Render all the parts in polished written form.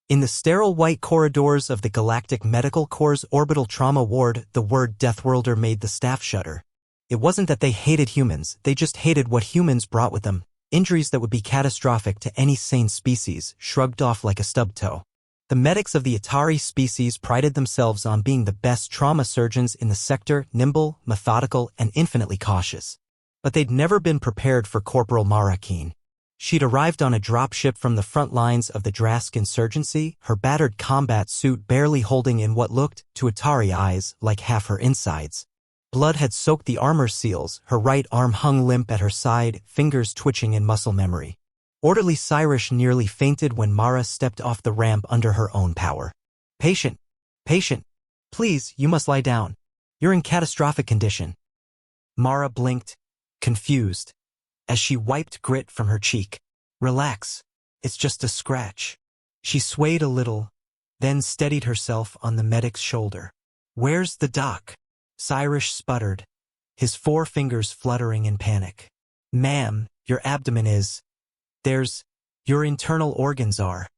In the sterile white corridors of the Galactic Medical Corps' orbital trauma ward, the word Deathworlder made the staff shudder. It wasn't that they hated humans, they just hated what humans brought with them. Injuries that would be catastrophic to any sane species, shrugged off like a stub toe. The medics of the Atari species prided themselves on being the best trauma surgeons in the sector, nimble, methodical, and infinitely cautious. But they'd never been prepared for Corporal Mara Keen. She'd arrived on a dropship from the front lines of the Drask insurgency, her battered combat suit barely holding in what looked, to Atari eyes, like half her insides. Blood had soaked the armor seals, her right arm hung limp at her side, fingers twitching in muscle memory. Orderly Cyrus nearly fainted when Mara stepped off the ramp under her own power. Patient. Patient. Please, you must lie down. You're in catastrophic condition. Mara blinked, confused, as she wiped grit from her cheek. Relax. It's just a scratch. She swayed a little, then steadied herself on the medic's shoulder. Where's the doc? Cyrus sputtered, his 4 fingers fluttering in panic. Ma'am, your abdomen is... Your internal organs are.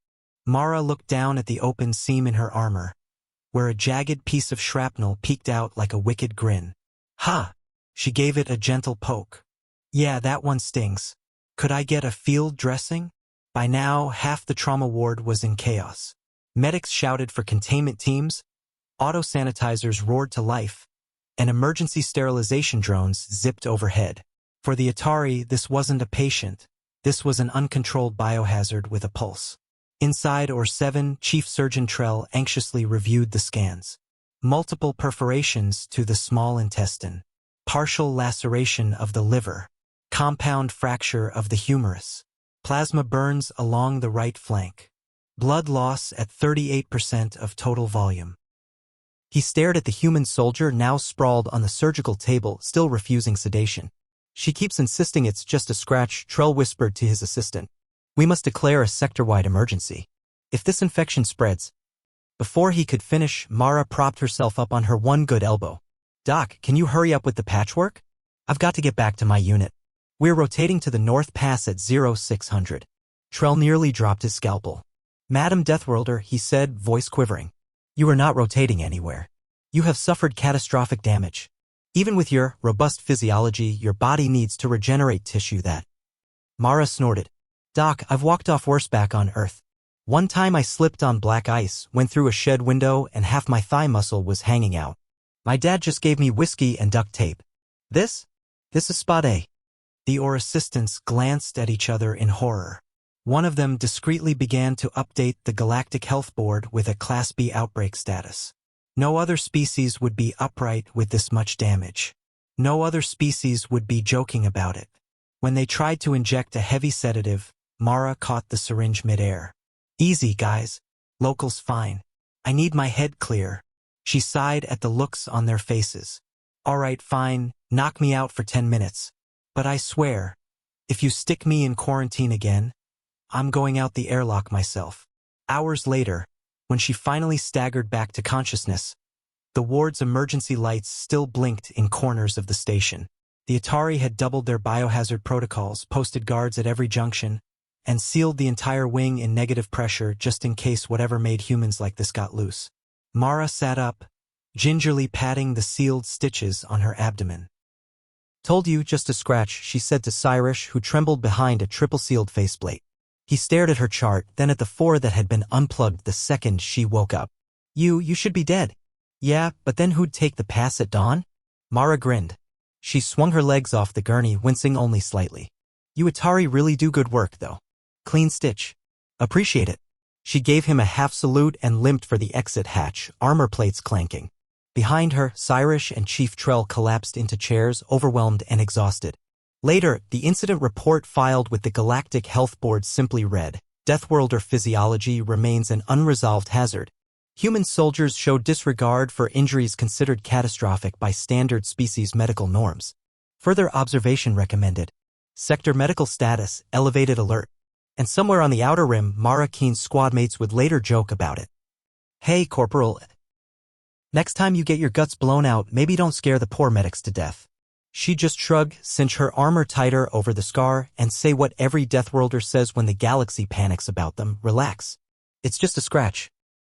Mara looked down at the open seam in her armor, where a jagged piece of shrapnel peeked out like a wicked grin. Ha! She gave it a gentle poke. Yeah, that one stings. Could I get a field dressing? By now, half the trauma ward was in chaos. Medics shouted for containment teams, auto-sanitizers roared to life, and emergency sterilization drones zipped overhead. For the Atari, this wasn't a patient. This was an uncontrolled biohazard with a pulse. Inside OR-7, Chief Surgeon Trell anxiously reviewed the scans. Multiple perforations to the small intestine. Partial laceration of the liver. Compound fracture of the humerus. Plasma burns along the right flank. Blood loss at 38% of total volume. He stared at the human soldier now sprawled on the surgical table, still refusing sedation. She keeps insisting it's just a scratch, Trell whispered to his assistant. We must declare a sector-wide emergency. If this infection spreads... Before he could finish, Mara propped herself up on her one good elbow. Doc, can you hurry up with the patchwork? I've got to get back to my unit. We're rotating to the North Pass at 0600. Trell nearly dropped his scalpel. Madam Deathworlder, he said, voice quivering. You are not rotating anywhere. You have suffered catastrophic damage. Even with your robust physiology, your body needs to regenerate tissue that... Mara snorted. Doc, I've walked off worse back on Earth. One time I slipped on black ice, went through a shed window, and half my thigh muscle was hanging out. My dad just gave me whiskey and duct tape. This is spot A. The OR assistants glanced at each other in horror. One of them discreetly began to update the Galactic Health Board with a Class B outbreak status. No other species would be upright with this much damage. No other species would be joking about it. When they tried to inject a heavy sedative, Mara caught the syringe midair. Easy, guys. Locals fine. I need my head clear. She sighed at the looks on their faces. All right, fine, knock me out for 10 minutes. But I swear, if you stick me in quarantine again, I'm going out the airlock myself. Hours later, when she finally staggered back to consciousness, the ward's emergency lights still blinked in corners of the station. The Atari had doubled their biohazard protocols, posted guards at every junction, and sealed the entire wing in negative pressure just in case whatever made humans like this got loose. Mara sat up, gingerly patting the sealed stitches on her abdomen. Told you, just a scratch, she said to Cyrus, who trembled behind a triple-sealed faceplate. He stared at her chart, then at the 4 that had been unplugged the second she woke up. You should be dead. Yeah, but then who'd take the pass at dawn? Mara grinned. She swung her legs off the gurney, wincing only slightly. You Atari really do good work, though. Clean stitch. Appreciate it. She gave him a half salute and limped for the exit hatch, armor plates clanking. Behind her, Cyrus and Chief Trell collapsed into chairs, overwhelmed and exhausted. Later, the incident report filed with the Galactic Health Board simply read, Deathworlder physiology remains an unresolved hazard. Human soldiers showed disregard for injuries considered catastrophic by standard species medical norms. Further observation recommended. Sector medical status, elevated alert. And somewhere on the outer rim, Mara Keen's squadmates would later joke about it. Hey, Corporal. Next time you get your guts blown out, maybe don't scare the poor medics to death. She'd just shrug, cinch her armor tighter over the scar, and say what every Deathworlder says when the galaxy panics about them, relax. It's just a scratch.